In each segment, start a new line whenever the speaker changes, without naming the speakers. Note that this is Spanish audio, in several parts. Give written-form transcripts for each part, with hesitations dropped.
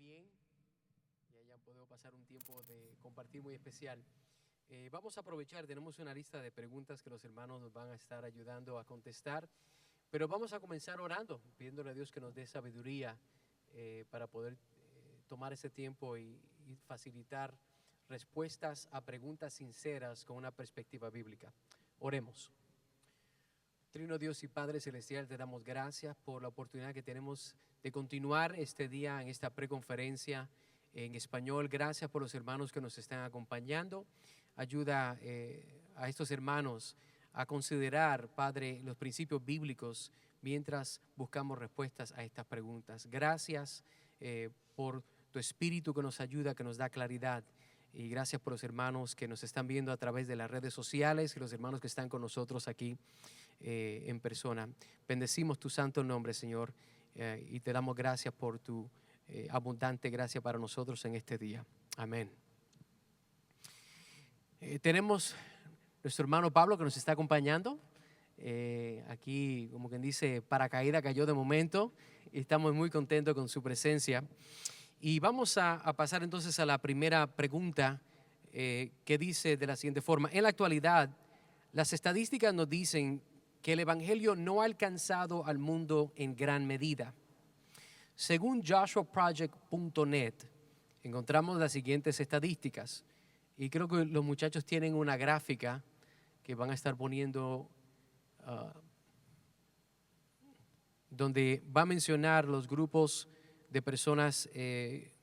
bien y hayan podido pasar un tiempo de compartir muy especial. Vamos a aprovechar, tenemos una lista de preguntas que los hermanos nos van a estar ayudando a contestar, pero vamos a comenzar orando, pidiéndole a Dios que nos dé sabiduría para poder tomar ese tiempo y facilitar respuestas a preguntas sinceras con una perspectiva bíblica. Oremos. Trino Dios y Padre Celestial, te damos gracias por la oportunidad que tenemos de continuar este día en esta preconferencia en español. Gracias por los hermanos que nos están acompañando. Ayuda a estos hermanos a considerar, Padre, los principios bíblicos mientras buscamos respuestas a estas preguntas. Gracias por tu Espíritu que nos ayuda, que nos da claridad. Y gracias por los hermanos que nos están viendo a través de las redes sociales y los hermanos que están con nosotros aquí en persona. Bendecimos tu santo nombre, Señor, y te damos gracias por tu abundante gracia para nosotros en este día. Amén. Tenemos nuestro hermano Pablo que nos está acompañando. Aquí, como quien dice, paracaídas cayó de momento y estamos muy contentos con su presencia. Y vamos a pasar entonces a la primera pregunta que dice de la siguiente forma. En la actualidad, las estadísticas nos dicen que el Evangelio no ha alcanzado al mundo en gran medida. Según joshuaproject.net, encontramos las siguientes estadísticas. Y creo que los muchachos tienen una gráfica que van a estar poniendo donde va a mencionar los grupos de personas,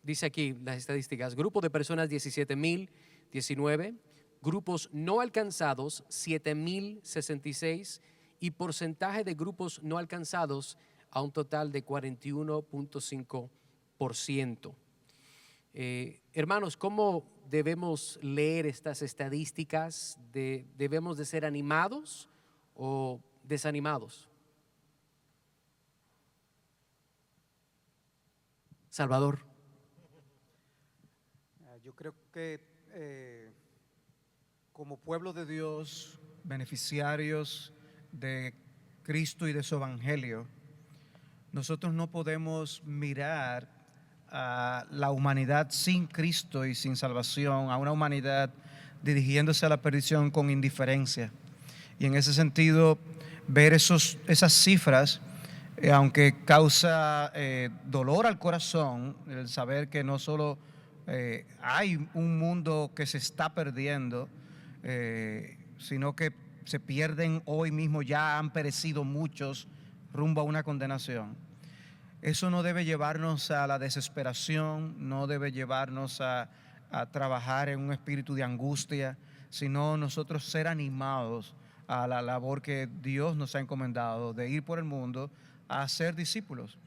dice aquí las estadísticas, grupo de personas 17,019, grupos no alcanzados 7,066 y porcentaje de grupos no alcanzados a un total de 41.5%. Hermanos, ¿cómo debemos leer estas estadísticas? ¿Debemos de ser animados o desanimados? Salvador.
Yo creo que como pueblo de Dios, beneficiarios de Cristo y de su Evangelio, nosotros no podemos mirar a la humanidad sin Cristo y sin salvación, a una humanidad dirigiéndose a la perdición con indiferencia. Y en ese sentido, ver esas cifras, aunque causa dolor al corazón, el saber que no solo hay un mundo que se está perdiendo, sino que se pierden hoy mismo, ya han perecido muchos rumbo a una condenación. Eso no debe llevarnos a la desesperación, no debe llevarnos a trabajar en un espíritu de angustia, sino nosotros ser animados a la labor que Dios nos ha encomendado de ir por el mundo a ser discípulos.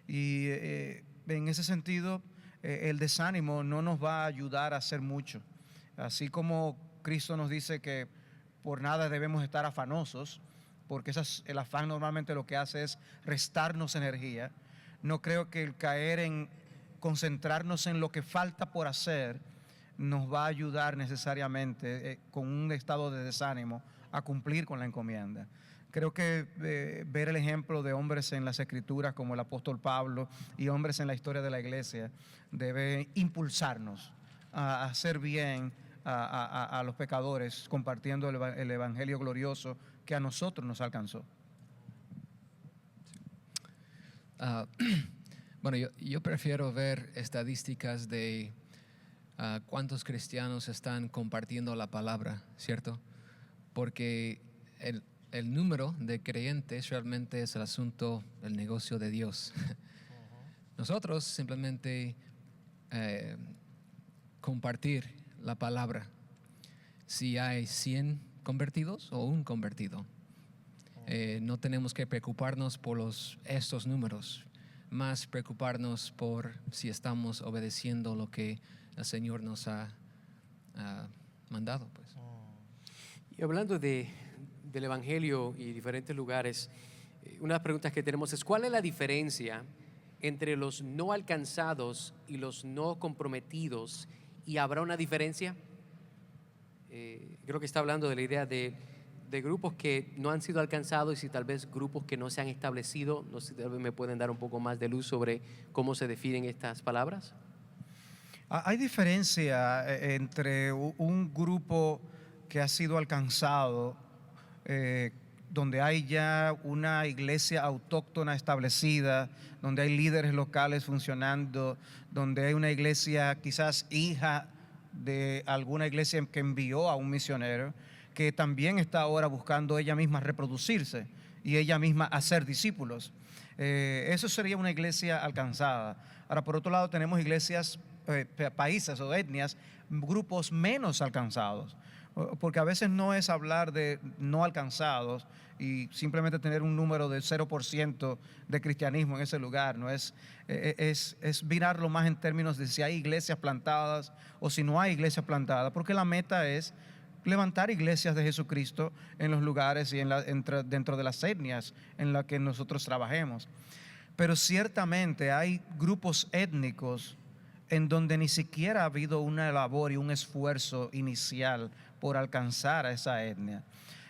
Y en ese sentido, el desánimo no nos va a ayudar a hacer mucho. Así como Cristo nos dice que por nada debemos estar afanosos, porque el afán normalmente lo que hace es restarnos energía. No creo que el caer en concentrarnos en lo que falta por hacer nos va a ayudar necesariamente con un estado de desánimo a cumplir con la encomienda. Creo que ver el ejemplo de hombres en las Escrituras como el apóstol Pablo y hombres en la historia de la iglesia debe impulsarnos a hacer bien a los pecadores, compartiendo el evangelio glorioso que a nosotros nos alcanzó.
Bueno, yo prefiero ver estadísticas de cuántos cristianos están compartiendo la palabra, ¿cierto? Porque el número de creyentes realmente es el asunto del negocio de Dios. Nosotros simplemente compartir la palabra. Si hay 100 convertidos o un convertido, no tenemos que preocuparnos por estos números, más preocuparnos por si estamos obedeciendo lo que el Señor nos ha mandado, pues.
Y hablando del Evangelio y diferentes lugares, una de las preguntas que tenemos es: ¿cuál es la diferencia entre los no alcanzados y los no comprometidos? ¿Y habrá una diferencia? Creo que está hablando de la idea de grupos que no han sido alcanzados y tal vez grupos que no se han establecido. No sé si tal vez me pueden dar un poco más de luz sobre cómo se definen estas palabras.
Hay diferencia entre un grupo que ha sido alcanzado, donde hay ya una iglesia autóctona establecida, donde hay líderes locales funcionando, donde hay una iglesia quizás hija de alguna iglesia que envió a un misionero, que también está ahora buscando ella misma reproducirse y ella misma hacer discípulos. Eso sería una iglesia alcanzada. Ahora, por otro lado, tenemos iglesias, países o etnias, grupos menos alcanzados, porque a veces no es hablar de no alcanzados y simplemente tener un número de 0% de cristianismo en ese lugar, no es, es mirarlo más en términos de si hay iglesias plantadas o si no hay iglesias plantadas, porque la meta es levantar iglesias de Jesucristo en los lugares y dentro de las etnias en las que nosotros trabajemos. Pero ciertamente hay grupos étnicos en donde ni siquiera ha habido una labor y un esfuerzo inicial por alcanzar a esa etnia.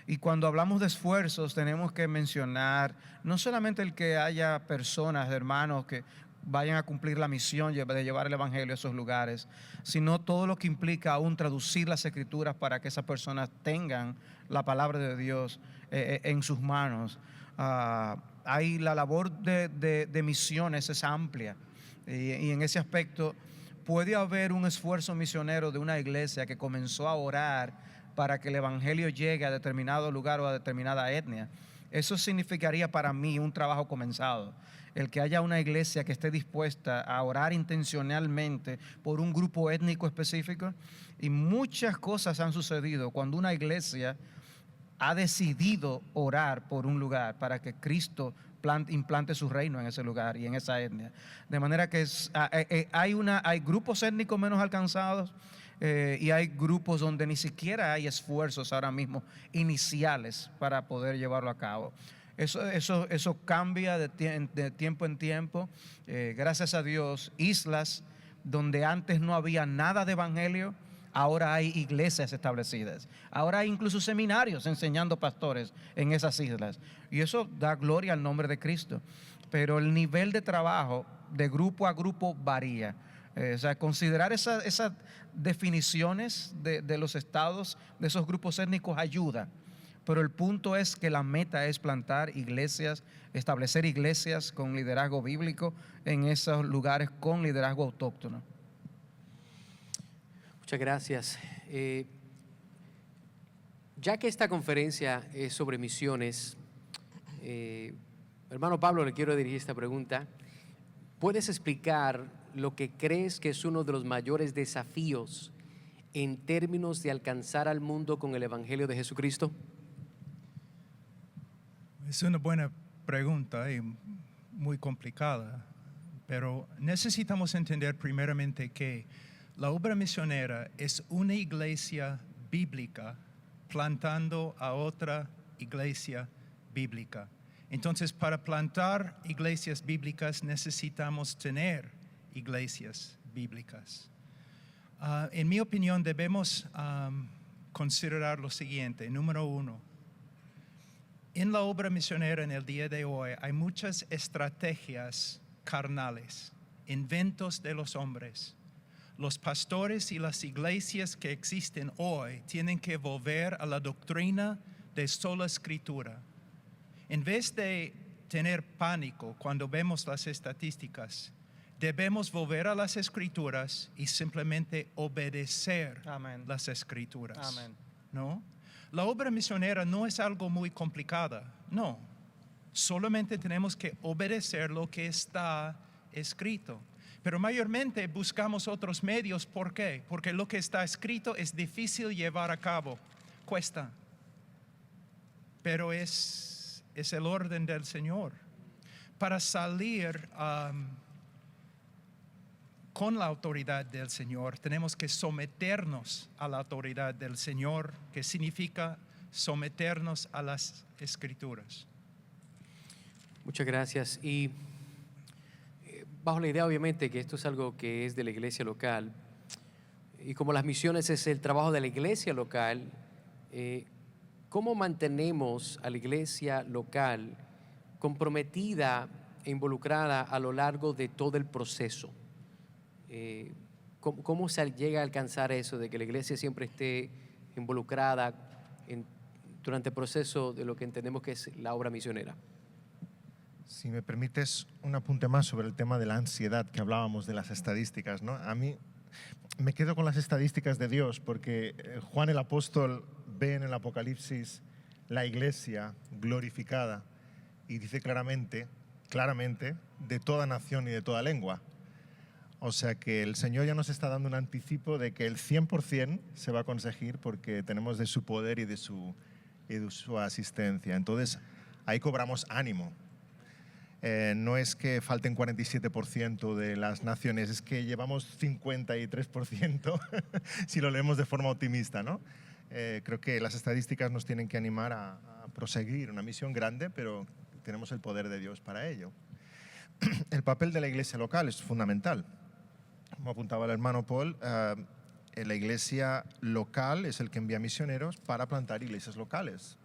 Y cuando hablamos de esfuerzos tenemos que mencionar no solamente el que haya personas, hermanos, que vayan a cumplir la misión de llevar el evangelio a esos lugares, sino todo lo que implica aún traducir las escrituras para que esas personas tengan la palabra de Dios en sus manos. Hay la labor de misiones es amplia y en ese aspecto puede haber un esfuerzo misionero de una iglesia que comenzó a orar para que el evangelio llegue a determinado lugar o a determinada etnia. Eso significaría para mí un trabajo comenzado. El que haya una iglesia que esté dispuesta a orar intencionalmente por un grupo étnico específico, y muchas cosas han sucedido cuando una iglesia ha decidido orar por un lugar para que Cristo implante su reino en ese lugar y en esa etnia. De manera que hay grupos étnicos menos alcanzados y hay grupos donde ni siquiera hay esfuerzos ahora mismo iniciales para poder llevarlo a cabo. Eso cambia de tiempo en tiempo. Gracias a Dios, islas donde antes no había nada de evangelio, ahora hay iglesias establecidas. Ahora hay incluso seminarios enseñando pastores en esas islas. Y eso da gloria al nombre de Cristo. Pero el nivel de trabajo de grupo a grupo varía. O sea, considerar esas definiciones de los estados, de esos grupos étnicos ayuda. Pero el punto es que la meta es plantar iglesias, establecer iglesias con liderazgo bíblico en esos lugares con liderazgo autóctono.
Muchas gracias. Ya que esta conferencia es sobre misiones, hermano Pablo, le quiero dirigir esta pregunta. ¿Puedes explicar lo que crees que es uno de los mayores desafíos en términos de alcanzar al mundo con el Evangelio de Jesucristo?
Es una buena pregunta y muy complicada, pero necesitamos entender primeramente que la obra misionera es una iglesia bíblica plantando a otra iglesia bíblica. Entonces, para plantar iglesias bíblicas necesitamos tener iglesias bíblicas. En mi opinión, debemos considerar lo siguiente. Número uno, en la obra misionera en el día de hoy hay muchas estrategias carnales, inventos de los hombres. Los pastores y las iglesias que existen hoy tienen que volver a la doctrina de sola escritura. En vez de tener pánico cuando vemos las estadísticas, debemos volver a las escrituras y simplemente obedecer
Amén.
las escrituras.
Amén.
¿No? La obra misionera no es algo muy complicada, no. Solamente tenemos que obedecer lo que está escrito. Pero mayormente buscamos otros medios. ¿Por qué? Porque lo que está escrito es difícil llevar a cabo, cuesta. Pero es el orden del Señor. Para salir con la autoridad del Señor, tenemos que someternos a la autoridad del Señor, que significa someternos a las Escrituras.
Muchas gracias. Y bajo la idea, obviamente, que esto es algo que es de la iglesia local, y como las misiones es el trabajo de la iglesia local, ¿cómo mantenemos a la iglesia local comprometida e involucrada a lo largo de todo el proceso? ¿Cómo se llega a alcanzar eso de que la iglesia siempre esté involucrada durante el proceso de lo que entendemos que es la obra misionera?
Si me permites un apunte más sobre el tema de la ansiedad que hablábamos de las estadísticas, ¿no? A mí me quedo con las estadísticas de Dios porque Juan el apóstol ve en el Apocalipsis la iglesia glorificada y dice claramente, de toda nación y de toda lengua. O sea que el Señor ya nos está dando un anticipo de que el 100% se va a conseguir porque tenemos de su poder y de su asistencia. Entonces, ahí cobramos ánimo. No es que falten 47% de las naciones, es que llevamos 53% si lo leemos de forma optimista, ¿no? Creo que las estadísticas nos tienen que animar a proseguir una misión grande, pero tenemos el poder de Dios para ello. El papel de la iglesia local es fundamental. Como apuntaba el hermano Paul, la iglesia local es el que envía misioneros para plantar iglesias locales.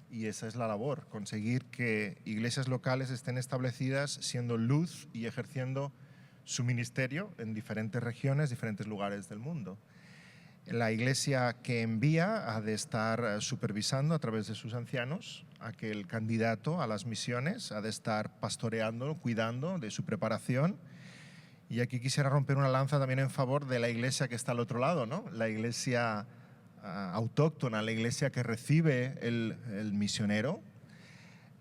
Y esa es la labor, conseguir que iglesias locales estén establecidas siendo luz y ejerciendo su ministerio en diferentes regiones, diferentes lugares del mundo. La iglesia que envía ha de estar supervisando a través de sus ancianos a que el candidato a las misiones ha de estar pastoreando, cuidando de su preparación. Y aquí quisiera romper una lanza también en favor de la iglesia que está al otro lado, ¿no? La iglesia autóctona, la iglesia que recibe el misionero.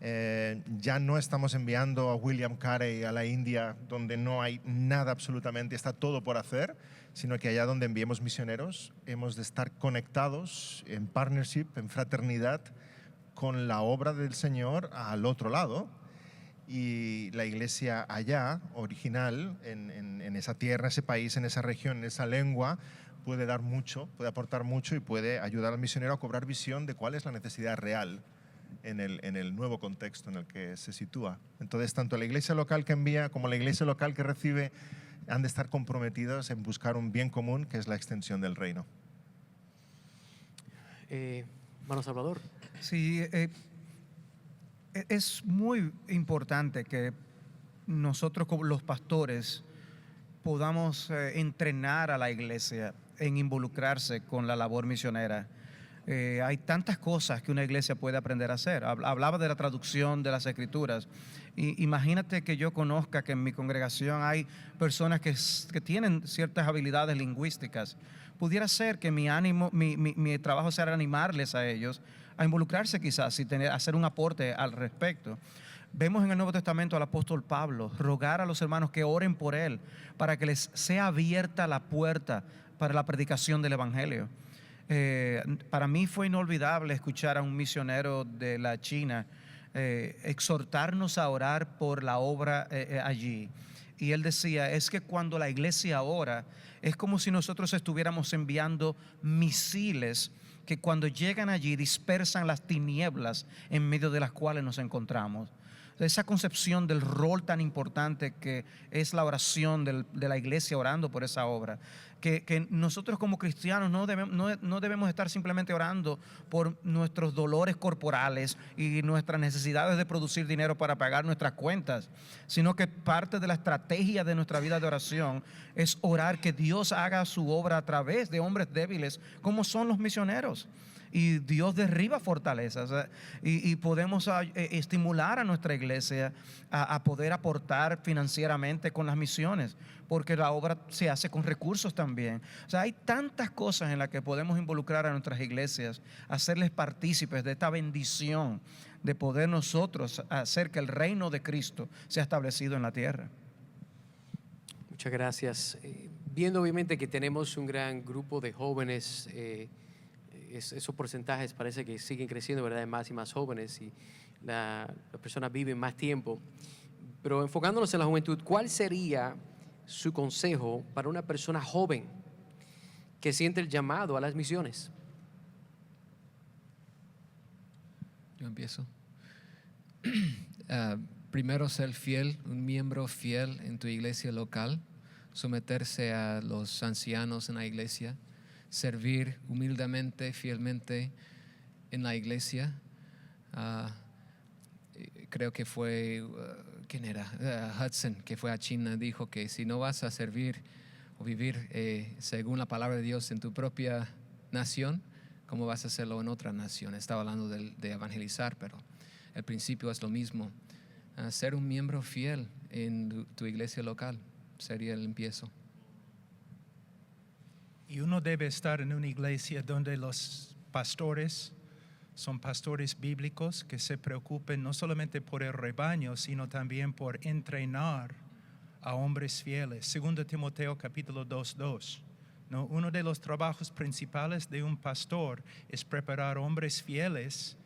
Ya no estamos enviando a William Carey a la India donde no hay nada absolutamente, está todo por hacer, sino que allá donde enviemos misioneros hemos de estar conectados en partnership, en fraternidad con la obra del Señor al otro lado. Y la iglesia allá, original, en esa tierra, ese país, en esa región, en esa lengua, puede dar mucho, puede aportar mucho y puede ayudar al misionero a cobrar visión de cuál es la necesidad real en el nuevo contexto en el que se sitúa. Entonces, tanto la iglesia local que envía como la iglesia local que recibe han de estar comprometidos en buscar un bien común, que es la extensión del reino.
Hermano Salvador.
Sí, es muy importante que nosotros como los pastores podamos entrenar a la iglesia en involucrarse con la labor misionera. Hay tantas cosas que una iglesia puede aprender a hacer. Hablaba de la traducción de las escrituras. Imagínate que yo conozca que en mi congregación hay personas que tienen ciertas habilidades lingüísticas. Pudiera ser que mi trabajo sea animarles a ellos a involucrarse quizás y hacer un aporte al respecto. Vemos en el Nuevo Testamento al apóstol Pablo rogar a los hermanos que oren por él para que les sea abierta la puerta para la predicación del evangelio. Para mí fue inolvidable escuchar a un misionero de la China exhortarnos a orar por la obra allí. Y él decía, es que cuando la iglesia ora, es como si nosotros estuviéramos enviando misiles que cuando llegan allí dispersan las tinieblas en medio de las cuales nos encontramos. Esa concepción del rol tan importante que es la oración de la iglesia orando por esa obra, que nosotros como cristianos no debemos estar simplemente orando por nuestros dolores corporales y nuestras necesidades de producir dinero para pagar nuestras cuentas, sino que parte de la estrategia de nuestra vida de oración es orar que Dios haga su obra a través de hombres débiles como son los misioneros. Y Dios derriba fortalezas, y podemos estimular a nuestra iglesia a poder aportar financieramente con las misiones, porque la obra se hace con recursos también. O sea, hay tantas cosas en las que podemos involucrar a nuestras iglesias, hacerles partícipes de esta bendición de poder nosotros hacer que el reino de Cristo sea establecido en la tierra.
Muchas gracias. Viendo obviamente que tenemos un gran grupo de jóvenes, esos porcentajes parece que siguen creciendo, ¿verdad? De más y más jóvenes, y las personas viven más tiempo. Pero enfocándonos en la juventud, ¿cuál sería su consejo para una persona joven que siente el llamado a las misiones?
Yo empiezo. Primero, ser fiel, un miembro fiel en tu iglesia local, someterse a los ancianos en la iglesia, servir humildemente, fielmente en la iglesia. Creo que fue, ¿quién era? Hudson, que fue a China, dijo que si no vas a servir o vivir según la palabra de Dios en tu propia nación, ¿cómo vas a hacerlo en otra nación? Estaba hablando de evangelizar, pero el principio es lo mismo. Ser un miembro fiel en tu iglesia local sería el empiezo.
Y uno debe estar en una iglesia donde los pastores son pastores bíblicos que se preocupen no solamente por el rebaño, sino también por entrenar a hombres fieles. 2 Timoteo capítulo 2:2. ¿No? Uno de los trabajos principales de un pastor es preparar hombres fieles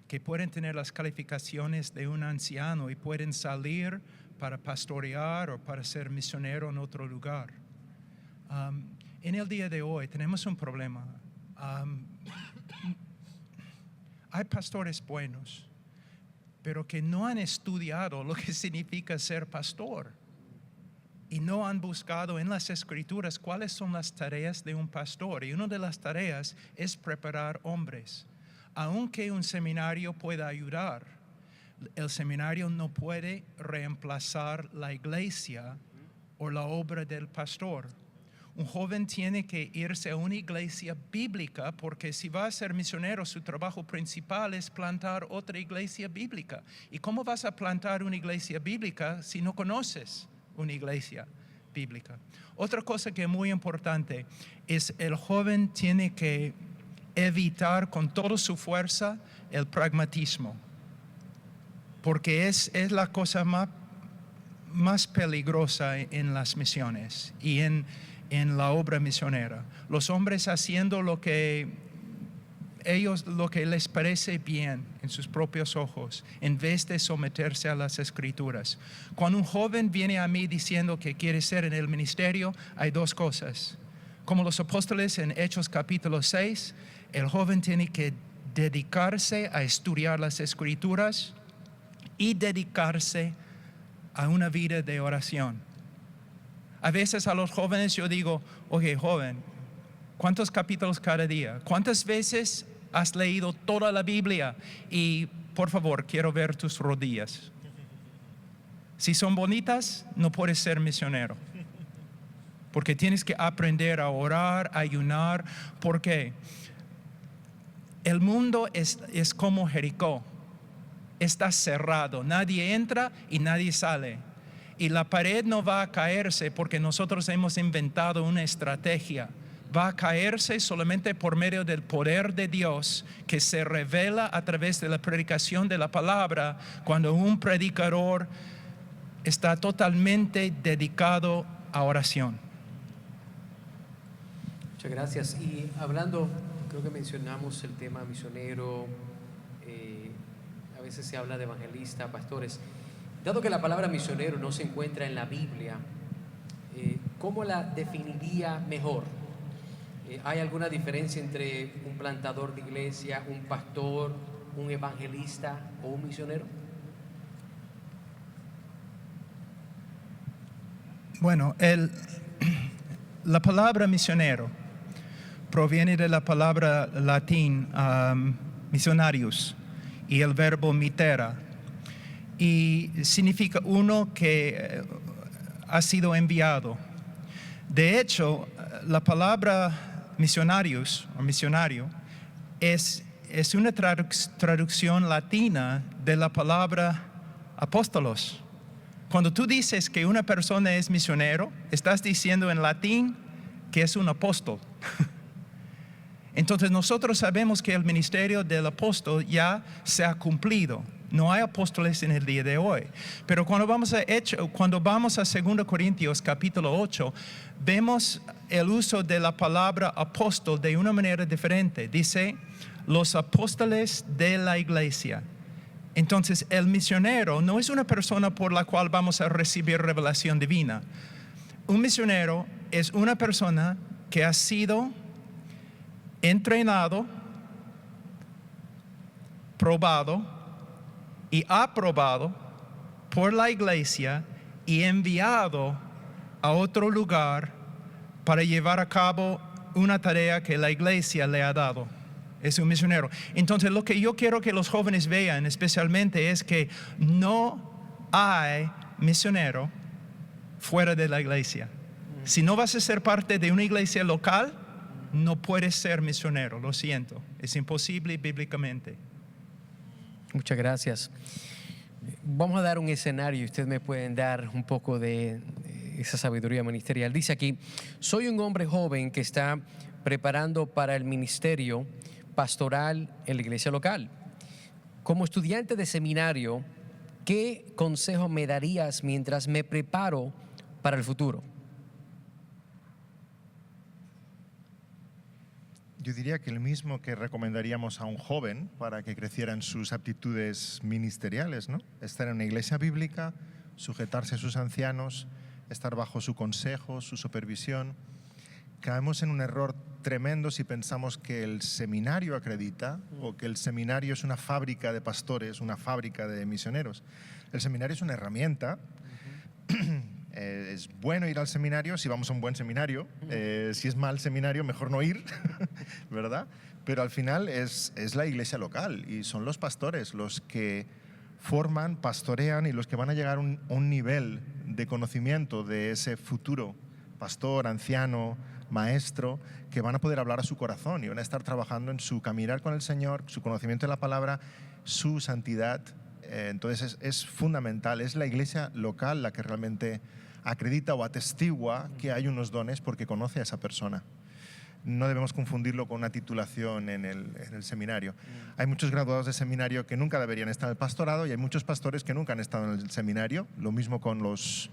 que pueden tener las calificaciones de un anciano y pueden salir para pastorear o para ser misionero en otro lugar. En el día de hoy tenemos un problema. Hay pastores buenos, pero que no han estudiado lo que significa ser pastor y no han buscado en las Escrituras cuáles son las tareas de un pastor. Y una de las tareas es preparar hombres. Aunque un seminario pueda ayudar, el seminario no puede reemplazar la iglesia o la obra del pastor. Un joven tiene que irse a una iglesia bíblica, porque si va a ser misionero, su trabajo principal es plantar otra iglesia bíblica. ¿Y cómo vas a plantar una iglesia bíblica si no conoces una iglesia bíblica? Otra cosa que es muy importante es el joven tiene que evitar con toda su fuerza el pragmatismo, porque es la cosa más peligrosa en las misiones y en la obra misionera. Los hombres haciendo lo que les parece bien en sus propios ojos, en vez de someterse a las Escrituras. Cuando un joven viene a mí diciendo que quiere ser en el ministerio, hay dos cosas. Como los apóstoles en Hechos capítulo 6, el joven tiene que dedicarse a estudiar las Escrituras y dedicarse a una vida de oración. A veces a los jóvenes yo digo, oye, joven, ¿cuántos capítulos cada día? ¿Cuántas veces has leído toda la Biblia? Y por favor, quiero ver tus rodillas. Si son bonitas, no puedes ser misionero. Porque tienes que aprender a orar, a ayunar. ¿Por qué? El mundo es como Jericó. Está cerrado. Nadie entra y nadie sale. Y la pared no va a caerse porque nosotros hemos inventado una estrategia. Va a caerse solamente por medio del poder de Dios que se revela a través de la predicación de la palabra, cuando un predicador está totalmente dedicado a oración.
Muchas gracias. Y hablando, creo que mencionamos el tema misionero, a veces se habla de evangelista, pastores. Dado que la palabra misionero no se encuentra en la Biblia, ¿cómo la definiría mejor? ¿Hay alguna diferencia entre un plantador de iglesia, un pastor, un evangelista o un misionero?
Bueno, la palabra misionero proviene de la palabra latín missionarius y el verbo mitera. Y significa uno que ha sido enviado. De hecho, la palabra missionarius o misionario es una traducción latina de la palabra apóstolos. Cuando tú dices que una persona es misionero, estás diciendo en latín que es un apóstol. Entonces nosotros sabemos que el ministerio del apóstol ya se ha cumplido. No hay apóstoles en el día de hoy. Pero cuando vamos a 2 Corintios capítulo 8, vemos el uso de la palabra apóstol de una manera diferente. Dice, los apóstoles de la iglesia. Entonces, el misionero no es una persona por la cual vamos a recibir revelación divina. Un misionero es una persona que ha sido entrenado, probado y aprobado por la iglesia y enviado a otro lugar para llevar a cabo una tarea que la iglesia le ha dado. Es un misionero. Entonces, lo que yo quiero que los jóvenes vean especialmente es que no hay misionero fuera de la iglesia. Si no vas a ser parte de una iglesia local, no puedes ser misionero, lo siento. Es imposible bíblicamente.
Muchas gracias. Vamos a dar un escenario y ustedes me pueden dar un poco de esa sabiduría ministerial. Dice aquí, soy un hombre joven que está preparando para el ministerio pastoral en la iglesia local. Como estudiante de seminario, ¿qué consejo me darías mientras me preparo para el futuro?
Yo diría que el mismo que recomendaríamos a un joven para que creciera en sus aptitudes ministeriales, ¿no? Estar en una iglesia bíblica, sujetarse a sus ancianos, estar bajo su consejo, su supervisión. Caemos en un error tremendo si pensamos que el seminario acredita o que el seminario es una fábrica de pastores, una fábrica de misioneros. El seminario es una herramienta. Es bueno ir al seminario si vamos a un buen seminario. Si es mal seminario, mejor no ir, ¿verdad? Pero al final es la iglesia local y son los pastores los que forman, pastorean y los que van a llegar a un nivel de conocimiento de ese futuro pastor, anciano, maestro, que van a poder hablar a su corazón y van a estar trabajando en su caminar con el Señor, su conocimiento de la palabra, su santidad. Entonces es fundamental, es la iglesia local la que realmente acredita o atestigua que hay unos dones porque conoce a esa persona. No debemos confundirlo con una titulación en el seminario. Hay muchos graduados de seminario que nunca deberían estar en el pastorado y hay muchos pastores que nunca han estado en el seminario, lo mismo con los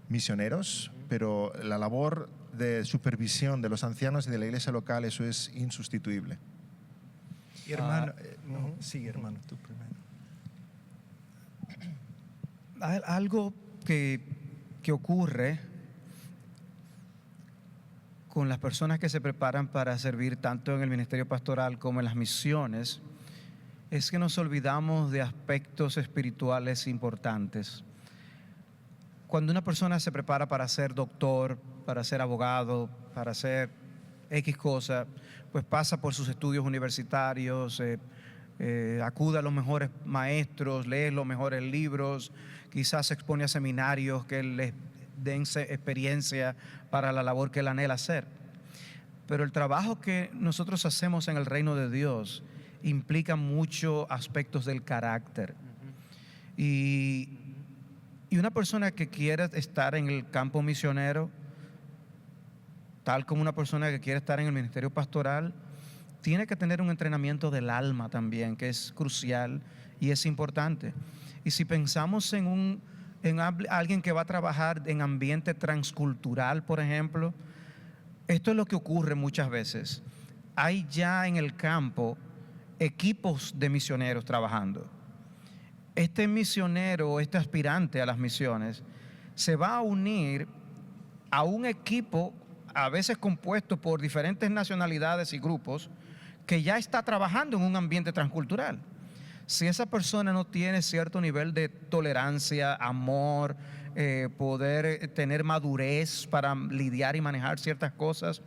misioneros, pero la labor de supervisión de los ancianos y de la iglesia local, eso es insustituible.
Y hermano, sí, hermano, tú primero.
Algo que ocurre con las personas que se preparan para servir tanto en el ministerio pastoral como en las misiones es que nos olvidamos de aspectos espirituales importantes. Cuando una persona se prepara para ser doctor, para ser abogado, para ser X cosa, pues pasa por sus estudios universitarios, acude a los mejores maestros, lee los mejores libros, quizás se expone a seminarios que les den experiencia para la labor que él anhela hacer. Pero el trabajo que nosotros hacemos en el reino de Dios implica muchos aspectos del carácter. Y una persona que quiere estar en el campo misionero, tal como una persona que quiere estar en el ministerio pastoral, tiene que tener un entrenamiento del alma también, que es crucial y es importante. Y si pensamos en alguien que va a trabajar en ambiente transcultural, por ejemplo, esto es lo que ocurre muchas veces. Hay ya en el campo equipos de misioneros trabajando. Este misionero, este aspirante a las misiones, se va a unir a un equipo a veces compuesto por diferentes nacionalidades y grupos que ya está trabajando en un ambiente transcultural. Si esa persona no tiene cierto nivel de tolerancia, amor, poder tener madurez para lidiar y manejar ciertas cosas,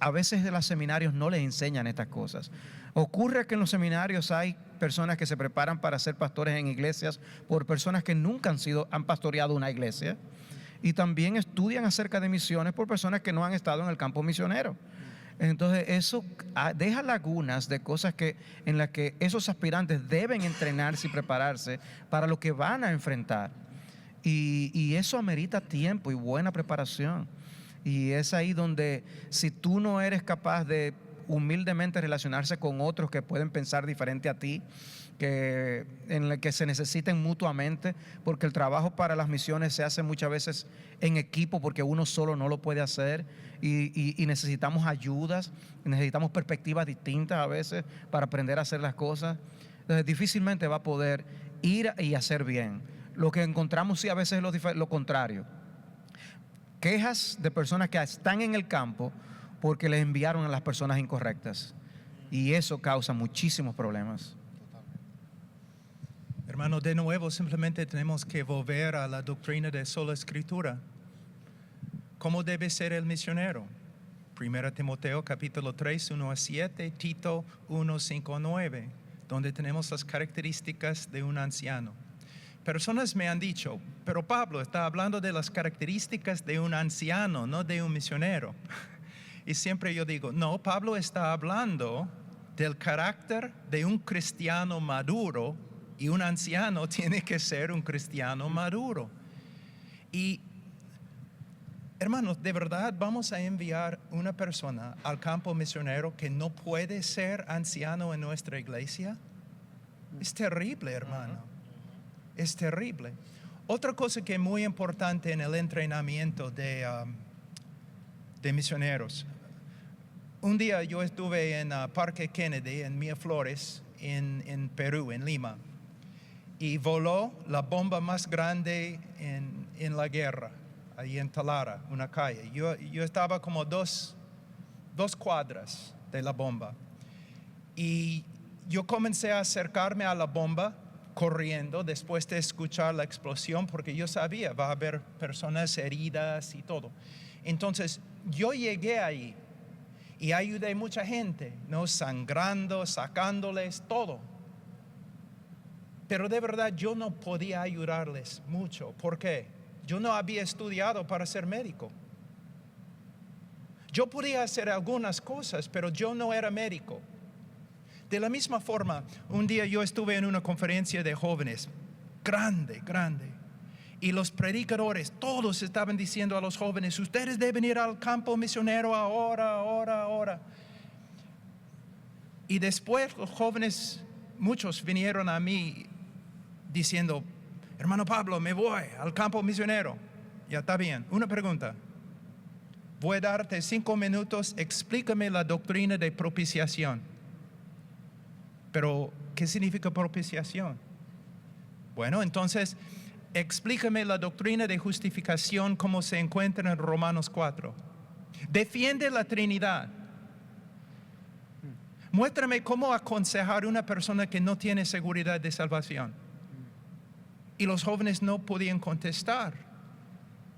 a veces de los seminarios no les enseñan estas cosas. Ocurre que en los seminarios hay personas que se preparan para ser pastores en iglesias por personas que nunca han pastoreado una iglesia, y también estudian acerca de misiones por personas que no han estado en el campo misionero. Entonces eso deja lagunas de cosas en las que esos aspirantes deben entrenarse y prepararse para lo que van a enfrentar. Y eso amerita tiempo y buena preparación. Y es ahí donde, si tú no eres capaz de humildemente relacionarse con otros que pueden pensar diferente a ti, en el que se necesiten mutuamente, porque el trabajo para las misiones se hace muchas veces en equipo, porque uno solo no lo puede hacer, y necesitamos ayudas, necesitamos perspectivas distintas a veces para aprender a hacer las cosas. Entonces difícilmente va a poder ir y hacer bien. Lo que encontramos sí a veces es lo contrario. Quejas de personas que están en el campo porque les enviaron a las personas incorrectas, y eso causa muchísimos problemas.
Hermano, de nuevo, simplemente tenemos que volver a la doctrina de sola escritura. ¿Cómo debe ser el misionero? 1 Timoteo capítulo 3, 1 a 7, Tito 1, 5 a 9, donde tenemos las características de un anciano. personas me han dicho, pero Pablo está hablando de las características de un anciano, no de un misionero. Y siempre yo digo, no, Pablo está hablando del carácter de un cristiano maduro, y un anciano tiene que ser un cristiano maduro. Y hermanos, de verdad vamos a enviar una persona al campo misionero que no puede ser anciano en nuestra iglesia. Es terrible, hermano. Es terrible. Otra cosa que es muy importante en el entrenamiento de misioneros. Un día yo estuve en Parque Kennedy, en Miraflores, en Perú, en Lima, y voló la bomba más grande en la guerra, ahí en Talara, una calle. Yo estaba como dos cuadras de la bomba. Y yo comencé a acercarme a la bomba corriendo después de escuchar la explosión, porque yo sabía, va a haber personas heridas y todo. Entonces, yo llegué ahí y ayudé a mucha gente, ¿no? Sangrando, sacándoles, todo. Pero de verdad yo no podía ayudarles mucho. ¿Por qué? Yo no había estudiado para ser médico. Yo podía hacer algunas cosas, pero yo no era médico. De la misma forma, un día yo estuve en una conferencia de jóvenes, grande. Y los predicadores, todos estaban diciendo a los jóvenes, ustedes deben ir al campo misionero ahora. Y después los jóvenes, muchos vinieron a mí diciendo, hermano Pablo, me voy al campo misionero. Ya está bien. Una pregunta. Voy a darte 5 minutos, explícame la doctrina de propiciación. Pero, ¿qué significa propiciación? Bueno, entonces, explícame la doctrina de justificación como se encuentra en Romanos 4. Defiende la Trinidad. Muéstrame cómo aconsejar a una persona que no tiene seguridad de salvación. Y los jóvenes no podían contestar.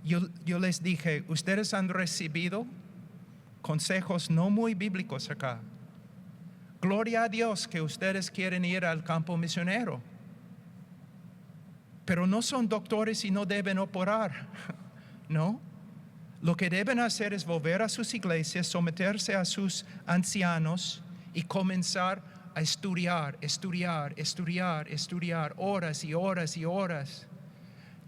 Yo les dije, ustedes han recibido consejos no muy bíblicos acá. Gloria a Dios que ustedes quieren ir al campo misionero. Pero no son doctores y no deben operar, ¿no? Lo que deben hacer es volver a sus iglesias, someterse a sus ancianos y comenzar a estudiar, horas y horas,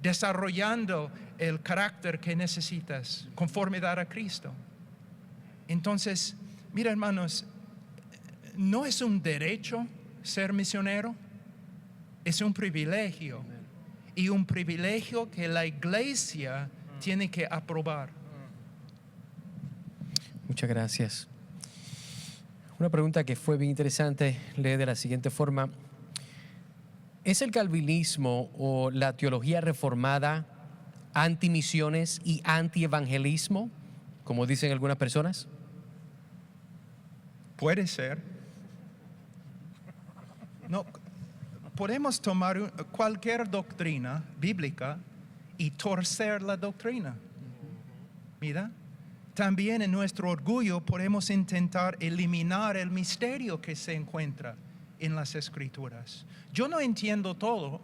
desarrollando el carácter que necesitas, conformidad a Cristo. Entonces, mira hermanos, no es un derecho ser misionero, es un privilegio. Y un privilegio que la iglesia tiene que aprobar.
Muchas gracias. Una pregunta que fue bien interesante, lee de la siguiente forma. ¿Es el calvinismo o la teología reformada antimisiones y antievangelismo, como dicen algunas personas?
Puede ser. No, podemos tomar cualquier doctrina bíblica y torcer la doctrina. Mira, también en nuestro orgullo podemos intentar eliminar el misterio que se encuentra en las Escrituras. Yo no entiendo todo,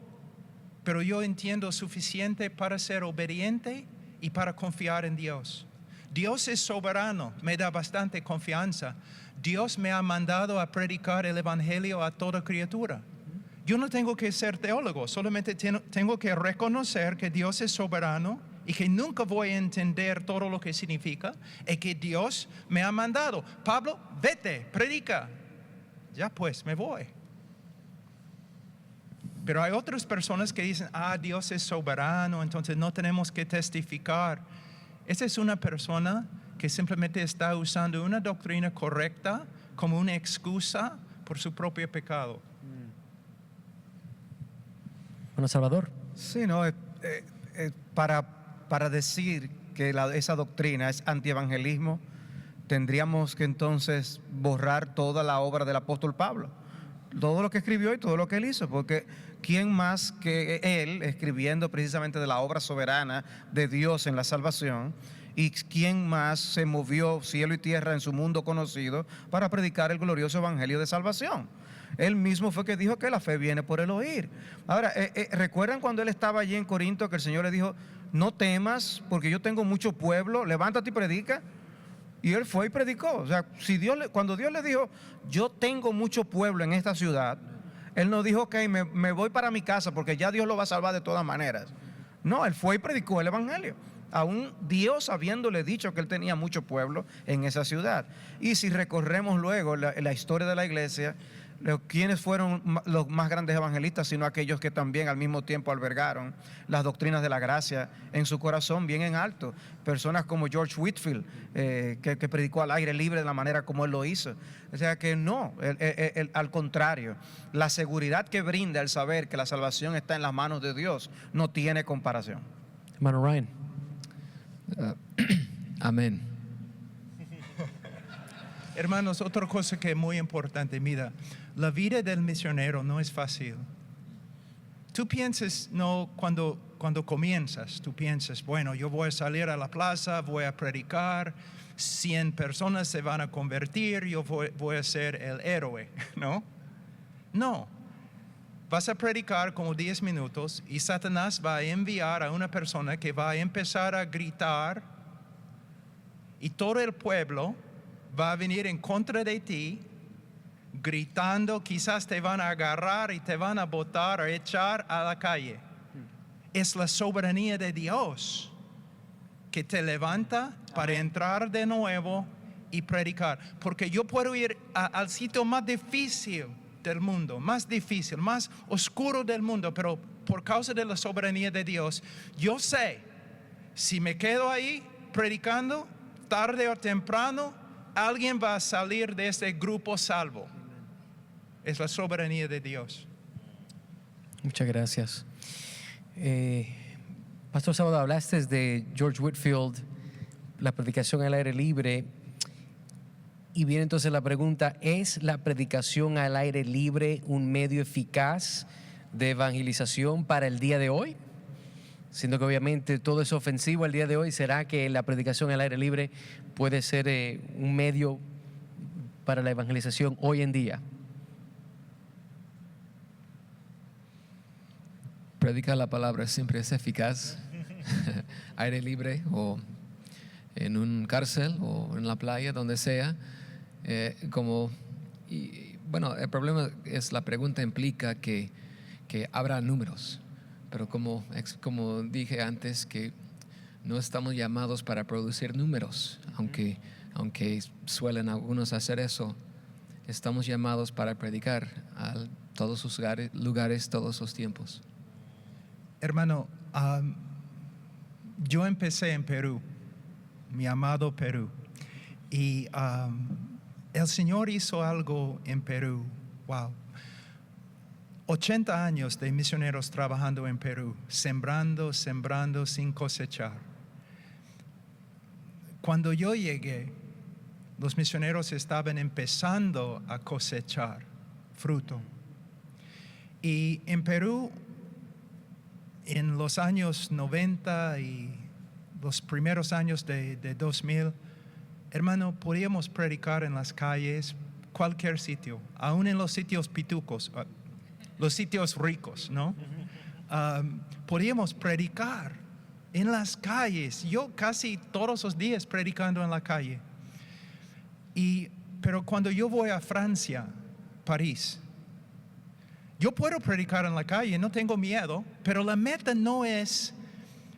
pero yo entiendo suficiente para ser obediente y para confiar en Dios. Dios es soberano, me da bastante confianza. Dios me ha mandado a predicar el Evangelio a toda criatura. Yo no tengo que ser teólogo, solamente tengo que reconocer que Dios es soberano y que nunca voy a entender todo lo que significa y que Dios me ha mandado. Pablo, vete, predica. Ya pues, me voy. Pero hay otras personas que dicen, Dios es soberano, entonces no tenemos que testificar. Esa es una persona que simplemente está usando una doctrina correcta como una excusa por su propio pecado.
Bueno, Salvador.
Sí, no, para decir que esa doctrina es antievangelismo, tendríamos que entonces borrar toda la obra del apóstol Pablo, todo lo que escribió y todo lo que él hizo, porque ¿quién más que él escribiendo precisamente de la obra soberana de Dios en la salvación? ¿Y quién más se movió cielo y tierra en su mundo conocido para predicar el glorioso evangelio de salvación? Él mismo fue que dijo que la fe viene por el oír. Ahora, ¿recuerdan cuando él estaba allí en Corinto que el Señor le dijo, no temas porque yo tengo mucho pueblo, levántate y predica? Y él fue y predicó. O sea, cuando Dios le dijo, yo tengo mucho pueblo en esta ciudad, él no dijo, ok, me voy para mi casa porque ya Dios lo va a salvar de todas maneras. No, él fue y predicó el evangelio. Aún Dios habiéndole dicho que él tenía mucho pueblo en esa ciudad. Y si recorremos luego la historia de la iglesia, ¿quiénes fueron los más grandes evangelistas? Sino aquellos que también al mismo tiempo albergaron las doctrinas de la gracia en su corazón bien en alto. Personas como George Whitefield, que predicó al aire libre de la manera como él lo hizo. O sea que no, al contrario, la seguridad que brinda el saber que la salvación está en las manos de Dios no tiene comparación.
Hermano Ryan.
Amén.
Hermanos, otra cosa que es muy importante, mira, la vida del misionero no es fácil. Tú piensas, no, cuando comienzas, tú piensas, bueno, yo voy a salir a la plaza, voy a predicar, 100 personas se van a convertir, yo voy a ser el héroe, ¿no? No. Vas a predicar como 10 minutos y Satanás va a enviar a una persona que va a empezar a gritar y todo el pueblo va a venir en contra de ti, gritando, quizás te van a agarrar y te van a botar o echar a la calle. Es la soberanía de Dios que te levanta para entrar de nuevo y predicar. Porque yo puedo ir al sitio más difícil del mundo, más difícil, más oscuro del mundo, pero por causa de la soberanía de Dios, yo sé, si me quedo ahí predicando, tarde o temprano, alguien va a salir de este grupo salvo. Es la soberanía de Dios.
Muchas gracias. Pastor Sábado, hablaste de George Whitefield, la predicación al aire libre. Y viene entonces la pregunta, ¿es la predicación al aire libre un medio eficaz de evangelización para el día de hoy? Siendo que obviamente todo es ofensivo el día de hoy, ¿será que la predicación al aire libre puede ser un medio para la evangelización hoy en día?
Predicar la palabra siempre es eficaz. Aire libre o en un cárcel o en la playa, donde sea. Bueno, el problema es, la pregunta implica que habrá números. Pero como dije antes, que no estamos llamados para producir números, aunque suelen algunos hacer eso. Estamos llamados para predicar a todos sus lugares, todos los tiempos.
Hermano, yo empecé en Perú, mi amado Perú, y el Señor hizo algo en Perú, wow. 80 años de misioneros trabajando en Perú, sembrando sin cosechar. Cuando yo llegué, los misioneros estaban empezando a cosechar fruto. Y en Perú, en los años 90 y los primeros años de 2000, hermano, podíamos predicar en las calles, cualquier sitio, aún en los sitios pitucos, los sitios ricos, ¿no? Podíamos predicar en las calles. Yo casi todos los días predicando en la calle. Pero cuando yo voy a Francia, París, yo puedo predicar en la calle, no tengo miedo, pero la meta no es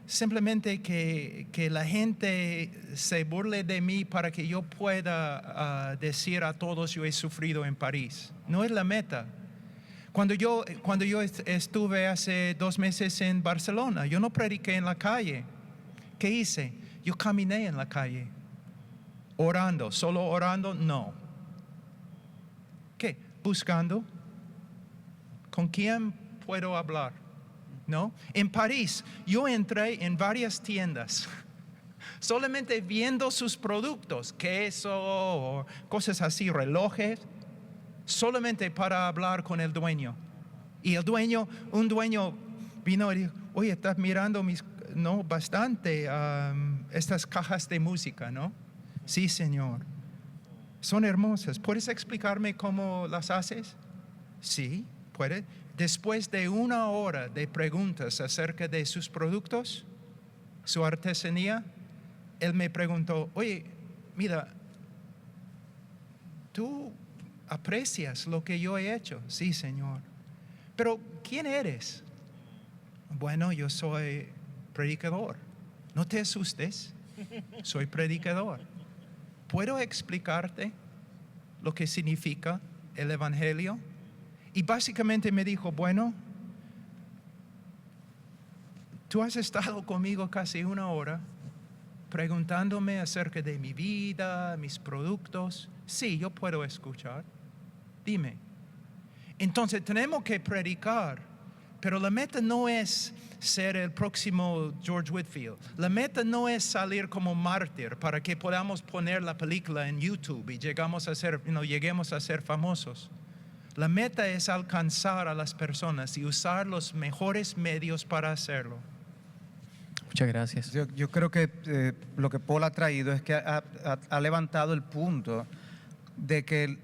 simplemente que la gente se burle de mí para que yo pueda decir a todos yo he sufrido en París. No es la meta. Cuando yo estuve hace 2 meses en Barcelona, yo no prediqué en la calle. ¿Qué hice? Yo caminé en la calle. Orando, solo orando, no. ¿Qué? Buscando. ¿Con quién puedo hablar? ¿No? En París, yo entré en varias tiendas, solamente viendo sus productos, queso, o cosas así, relojes, solamente para hablar con el dueño. Y un dueño vino y dijo, oye, estás mirando bastante estas cajas de música, ¿no? Sí, señor. Son hermosas. ¿Puedes explicarme cómo las haces? Sí, puede. Después de 1 hora de preguntas acerca de sus productos, su artesanía, él me preguntó, oye, mira, ¿tú aprecias lo que yo he hecho? Sí, Señor. Pero, ¿quién eres? Bueno, yo soy predicador. No te asustes, soy predicador. ¿Puedo explicarte lo que significa el Evangelio? Y básicamente me dijo, bueno, tú has estado conmigo casi 1 hora preguntándome acerca de mi vida, mis productos. Sí, yo puedo escuchar. Dime. Entonces tenemos que predicar, pero la meta no es ser el próximo George Whitefield. La meta no es salir como mártir para que podamos poner la película en YouTube y lleguemos a ser famosos. La meta es alcanzar a las personas y usar los mejores medios para hacerlo.
Muchas gracias.
Yo creo que lo que Paul ha traído es que ha levantado el punto de que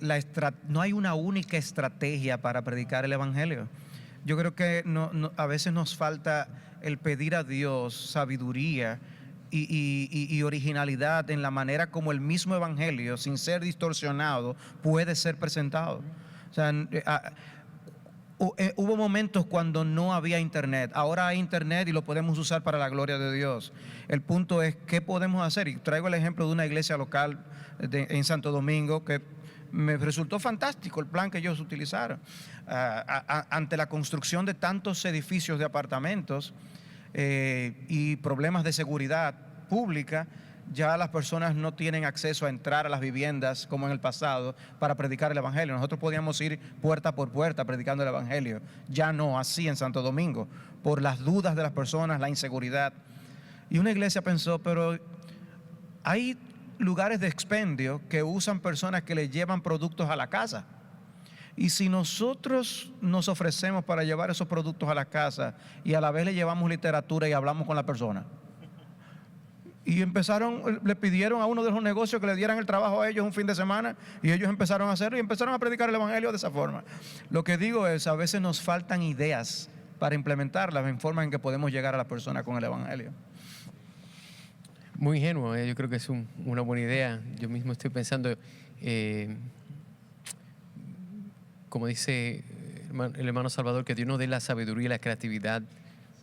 no hay una única estrategia para predicar el Evangelio. Yo creo que a veces nos falta el pedir a Dios sabiduría y originalidad en la manera como el mismo Evangelio, sin ser distorsionado, puede ser presentado. O sea, hubo momentos cuando no había internet. Ahora hay internet y lo podemos usar para la gloria de Dios. El punto es qué podemos hacer. Y traigo el ejemplo de una iglesia local en Santo Domingo que me resultó fantástico el plan que ellos utilizaron. Ante la construcción de tantos edificios de apartamentos y problemas de seguridad pública, ya las personas no tienen acceso a entrar a las viviendas como en el pasado para predicar el Evangelio. Nosotros podíamos ir puerta por puerta predicando el Evangelio. Ya no así en Santo Domingo, por las dudas de las personas, la inseguridad. Y una iglesia pensó, pero hay lugares de expendio que usan personas que le llevan productos a la casa. Y si nosotros nos ofrecemos para llevar esos productos a la casa y a la vez le llevamos literatura y hablamos con la persona. Y le pidieron a uno de los negocios que le dieran el trabajo a ellos un fin de semana y ellos empezaron a hacerlo y empezaron a predicar el Evangelio de esa forma. Lo que digo es, a veces nos faltan ideas para implementarlas en forma en que podemos llegar a la persona con el Evangelio.
Muy ingenuo, yo creo que es una buena idea. Yo mismo estoy pensando, como dice el hermano Salvador, que Dios nos dé la sabiduría y la creatividad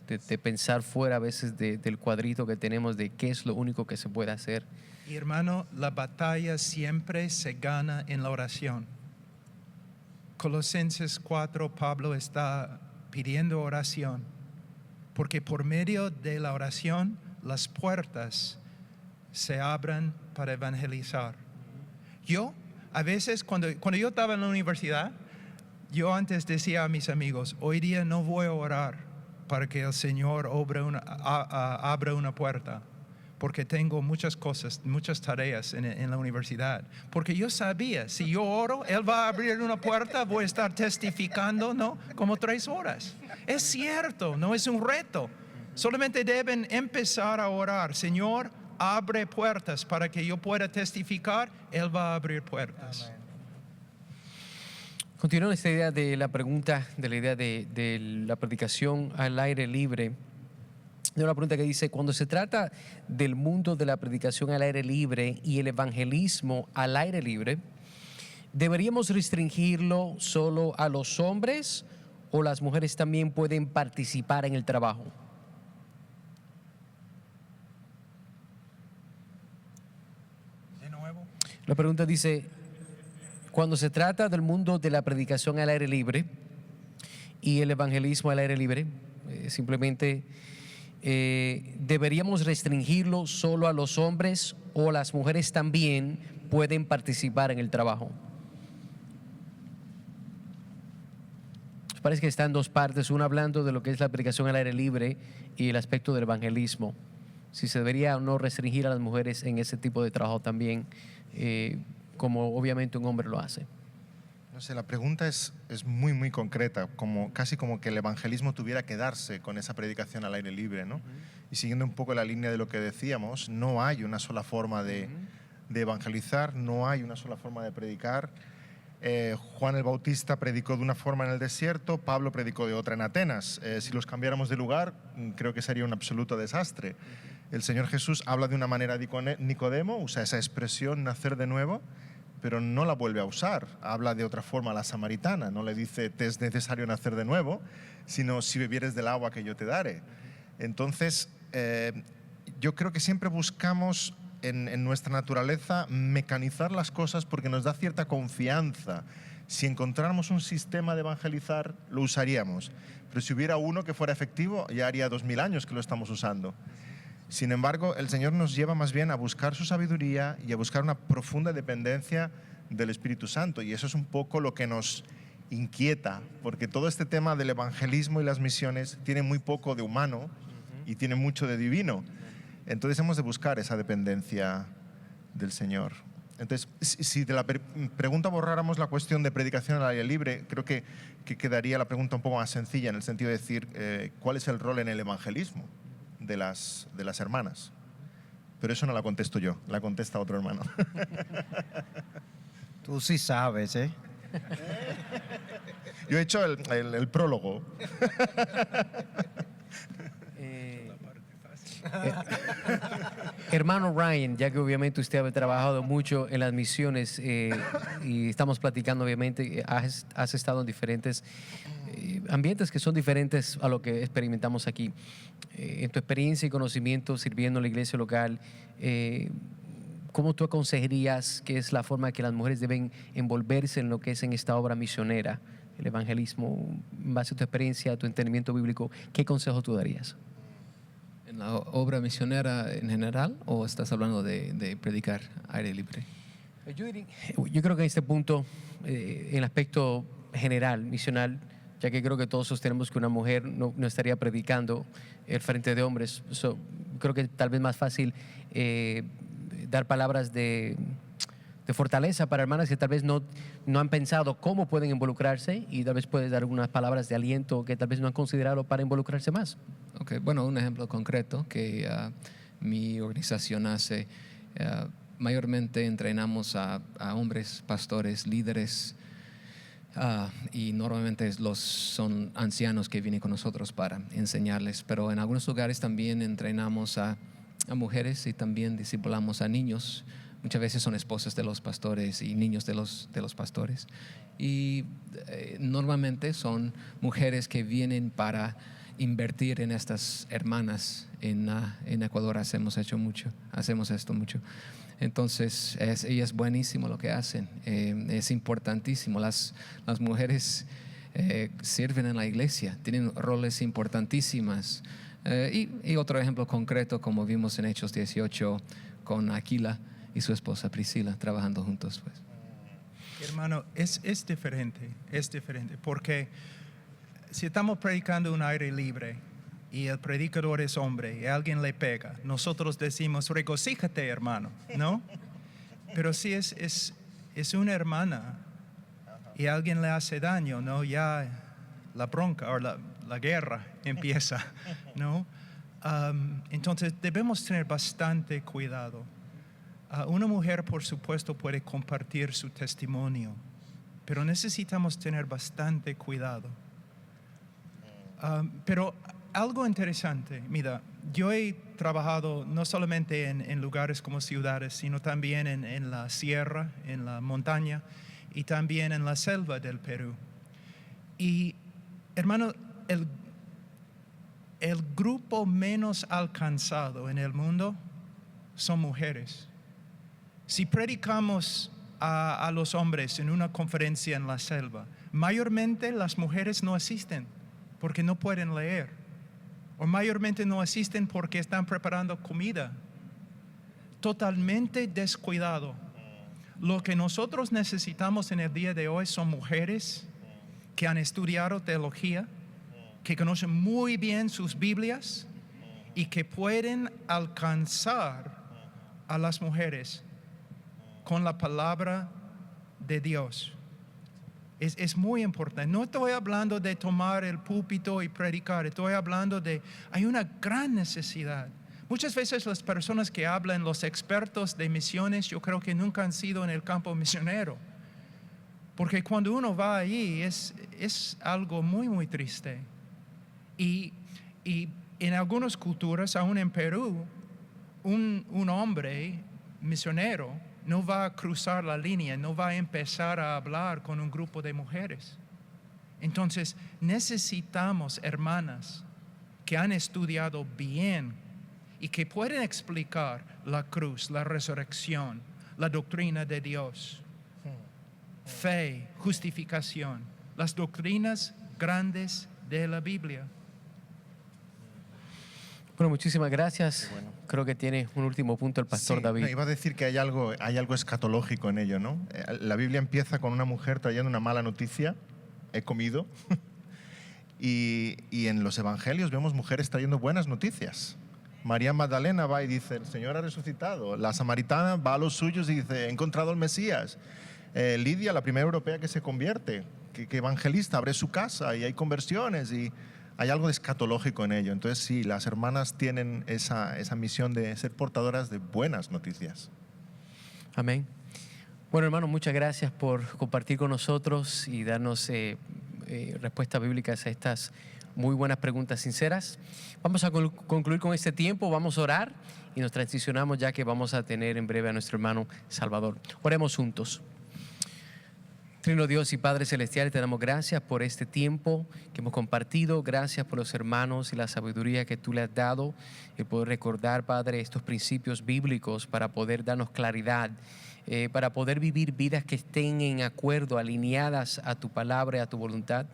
de pensar fuera a veces del cuadrito que tenemos de qué es lo único que se puede hacer.
Y hermano, la batalla siempre se gana en la oración. Colosenses 4, Pablo está pidiendo oración, porque por medio de la oración las puertas se abren para evangelizar. Yo, a veces, cuando yo estaba en la universidad, yo antes decía a mis amigos, hoy día no voy a orar para que el Señor abra una puerta, porque tengo muchas cosas, muchas tareas en la universidad. Porque yo sabía, si yo oro, Él va a abrir una puerta, voy a estar testificando, ¿no? Como 3 horas. Es cierto, no es un reto. Solamente deben empezar a orar. Señor, abre puertas para que yo pueda testificar, Él va a abrir puertas.
Amén.
Continuando esta idea de la pregunta, de la idea de la predicación al aire libre, de una pregunta que dice, cuando se trata del mundo de la predicación al aire libre y el evangelismo al aire libre, ¿deberíamos restringirlo solo a los hombres o las mujeres también pueden participar en el trabajo?
De nuevo.
La pregunta dice, cuando se trata del mundo de la predicación al aire libre y el evangelismo al aire libre, simplemente ¿deberíamos restringirlo solo a los hombres o las mujeres también pueden participar en el trabajo? Parece que está en 2 partes, una hablando de lo que es la predicación al aire libre y el aspecto del evangelismo. Si se debería o no restringir a las mujeres en ese tipo de trabajo también, como obviamente un hombre lo hace.
No sé, la pregunta es muy, muy concreta, casi como que el evangelismo tuviera que darse con esa predicación al aire libre, ¿no? Y siguiendo un poco la línea de lo que decíamos, no hay una sola forma de evangelizar, no hay una sola forma de predicar. Juan el Bautista predicó de una forma en el desierto, Pablo predicó de otra en Atenas. Si los cambiáramos de lugar, creo que sería un absoluto desastre. El Señor Jesús habla de una manera de Nicodemo, usa esa expresión nacer de nuevo, pero no la vuelve a usar. Habla de otra forma a la samaritana, no le dice te es necesario nacer de nuevo, sino si bebieres del agua que yo te daré. Entonces, yo creo que siempre buscamos en nuestra naturaleza mecanizar las cosas porque nos da cierta confianza. Si encontráramos un sistema de evangelizar, lo usaríamos. Pero si hubiera uno que fuera efectivo, ya haría 2000 años que lo estamos usando. Sin embargo, el Señor nos lleva más bien a buscar su sabiduría y a buscar una profunda dependencia del Espíritu Santo. Y eso es un poco lo que nos inquieta, porque todo este tema del evangelismo y las misiones tiene muy poco de humano y tiene mucho de divino. Entonces hemos de buscar esa dependencia del Señor. Entonces, si de la pregunta borráramos la cuestión de predicación al aire libre, creo que quedaría la pregunta un poco más sencilla, en el sentido de decir ¿cuál es el rol en el evangelismo de las hermanas? Pero eso no la contesto yo, la contesta otro hermano.
Tú sí sabes, ¿eh?
Yo he hecho el prólogo.
Hermano Ryan, ya que obviamente usted ha trabajado mucho en las misiones y estamos platicando, obviamente, has estado en diferentes ambientes que son diferentes a lo que experimentamos aquí. En tu experiencia y conocimiento sirviendo en la iglesia local, ¿cómo tú aconsejarías que es la forma que las mujeres deben envolverse en lo que es en esta obra misionera, el evangelismo, en base a tu experiencia, a tu entendimiento bíblico? ¿Qué consejo tú darías?
¿En la obra misionera en general o estás hablando de predicar aire libre?
Yo creo que en este punto, en el aspecto general, misional, ya que creo que todos sostenemos que una mujer no estaría predicando el frente de hombres, creo que tal vez más fácil dar palabras de fortaleza para hermanas que tal vez no han pensado cómo pueden involucrarse, y tal vez puedes dar algunas palabras de aliento que tal vez no han considerado para involucrarse más.
Okay, bueno, un ejemplo concreto que mi organización hace, mayormente entrenamos a hombres, pastores, líderes, y normalmente son ancianos que vienen con nosotros para enseñarles, pero en algunos lugares también entrenamos a mujeres y también discipulamos a niños. Muchas veces son esposas de los pastores y niños de los pastores. Y normalmente son mujeres que vienen para invertir en estas hermanas. En Ecuador hacemos esto mucho. Entonces, es buenísimo lo que hacen. Es importantísimo. Las mujeres sirven en la iglesia, tienen roles importantísimas. Y otro ejemplo concreto, como vimos en Hechos 18 con Aquila y su esposa Priscila trabajando juntos, pues.
Hermano, es diferente, porque si estamos predicando un aire libre y el predicador es hombre y alguien le pega, nosotros decimos regocíjate, hermano, ¿no? Pero si es una hermana y alguien le hace daño, ¿no? Ya la bronca o la guerra empieza, ¿no? Entonces debemos tener bastante cuidado. Una mujer, por supuesto, puede compartir su testimonio, pero necesitamos tener bastante cuidado. Pero algo interesante, mira, yo he trabajado no solamente en lugares como ciudades, sino también en la sierra, en la montaña y también en la selva del Perú. Y, hermano, el grupo menos alcanzado en el mundo son mujeres. Si predicamos a los hombres en una conferencia en la selva, mayormente las mujeres no asisten porque no pueden leer, o mayormente no asisten porque están preparando comida. Totalmente descuidado. Lo que nosotros necesitamos en el día de hoy son mujeres que han estudiado teología, que conocen muy bien sus Biblias y que pueden alcanzar a las mujeres con la palabra de Dios. Es muy importante. No estoy hablando de tomar el púlpito y predicar, estoy hablando hay una gran necesidad. Muchas veces las personas que hablan, los expertos de misiones, yo creo que nunca han sido en el campo misionero. Porque cuando uno va allí es algo muy, muy triste. Y en algunas culturas, aún en Perú, un hombre misionero no va a cruzar la línea, no va a empezar a hablar con un grupo de mujeres. Entonces, necesitamos hermanas que han estudiado bien y que pueden explicar la cruz, la resurrección, la doctrina de Dios, fe, justificación, las doctrinas grandes de la Biblia.
Bueno, muchísimas gracias.
Qué bueno.
Creo que tiene un último punto el pastor
Sí,
David.
no, iba a decir que hay algo escatológico en ello, ¿no? La Biblia empieza con una mujer trayendo una mala noticia, he comido, y en los evangelios vemos mujeres trayendo buenas noticias. María Magdalena va y dice, el Señor ha resucitado. La samaritana va a los suyos y dice, he encontrado al Mesías. Lidia, la primera europea que se convierte, que evangelista, abre su casa y hay conversiones y hay algo de escatológico en ello. Entonces sí, las hermanas tienen esa misión de ser portadoras de buenas noticias.
Amén. Bueno, hermanos, muchas gracias por compartir con nosotros y darnos respuestas bíblicas a estas muy buenas preguntas sinceras. Vamos a concluir con este tiempo, vamos a orar y nos transicionamos ya que vamos a tener en breve a nuestro hermano Salvador. Oremos juntos. Trino Dios y Padre Celestial, te damos gracias por este tiempo que hemos compartido. Gracias por los hermanos y la sabiduría que tú le has dado. El poder recordar, Padre, estos principios bíblicos para poder darnos claridad, para poder vivir vidas que estén en acuerdo, alineadas a tu palabra y a tu voluntad.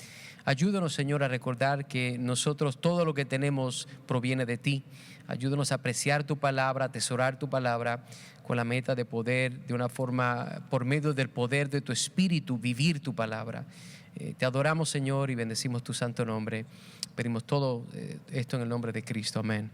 Ayúdanos, Señor, a recordar que nosotros todo lo que tenemos proviene de ti. Ayúdanos a apreciar tu palabra, a atesorar tu palabra, con la meta de poder, de una forma, por medio del poder de tu Espíritu, vivir tu palabra. Te adoramos, Señor, y bendecimos tu santo nombre. Pedimos todo esto en el nombre de Cristo. Amén.